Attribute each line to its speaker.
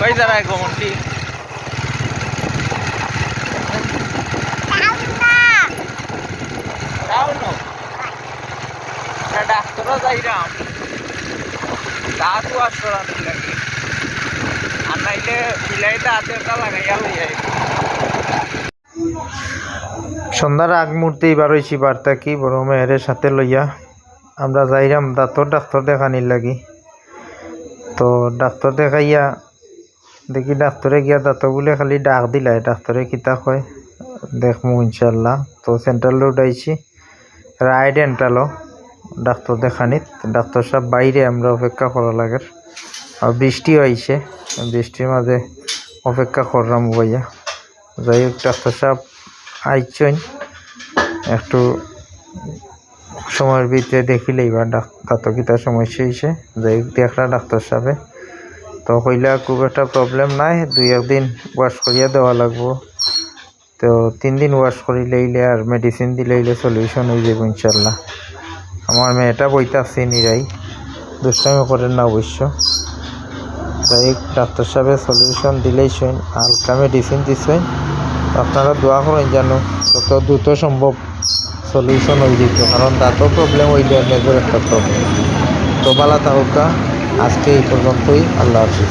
Speaker 1: কই যারা কমনটি ডাক্তারও যাইরাম দাঁতও আর সরানি লাগে আর নাইলে বিলাইতে হাতে একটা লাগাইয়া লই যাই। সন্ধ্যার আগ মুহূর্তেই বার হইছি বার্তা কি বড় মেয়ের সাথে লইয়া আমরা যাইরাম দাঁতর ডাক্তার দেখানির লাগি। তো ডাক্তার দেখাইয়া দেখি ডাক্তারে গিয়া দাঁত বলে খালি ডাক দিলাই, ডাক্তারে কিতা কয় দেখমু ইনশাল্লাহ। তো সেন্ট্রাল উঠাইছি রায় ডেন্টালও ডাক্তার দেখানিত। ডাক্তার সাহেব বাইরে আমরা অপেক্ষা করা লাগে, আর বৃষ্টি হয়েছে, বৃষ্টির মাঝে অপেক্ষা করলাম ভাইয়া। যাই হোক ডাক্তার সাহেব আইছেন, একটু সময়ের ভিতরে দেখিলে এবার দাঁত কিতা সমস্যা হয়েছে। যাই হোক দেখলা ডাক্তার সাহেবে, তো কইলা খুব একটা প্রবলেম নাই, 2-1 দিন ওয়াশ করিয়া দেওয়া লাগবো। তো 3 দিন ওয়াশ করিলেইলে আর মেডিসিন দিলেইলে সলিউশন হয়ে যাবে ইনশাল্লাহ। আমার মেয়েটা বইতে আসছে নিরাই, দুষ্টামি করেন না অবশ্য। যাই হোক ডাক্তার সাহেবের সলিউশন দিলেই শোন, হালকা মেডিসিন দিছেন। আপনারা দোয়া করেন যেন যত দ্রুত সম্ভব সলিউশন হয়ে যেত, কারণ দাঁতও প্রবলেম হইলে মেজর একটা প্রবলেম। তো ভালো থাকুক, আজকে এই পর্যন্তই, আল্লাহ হাফিজ।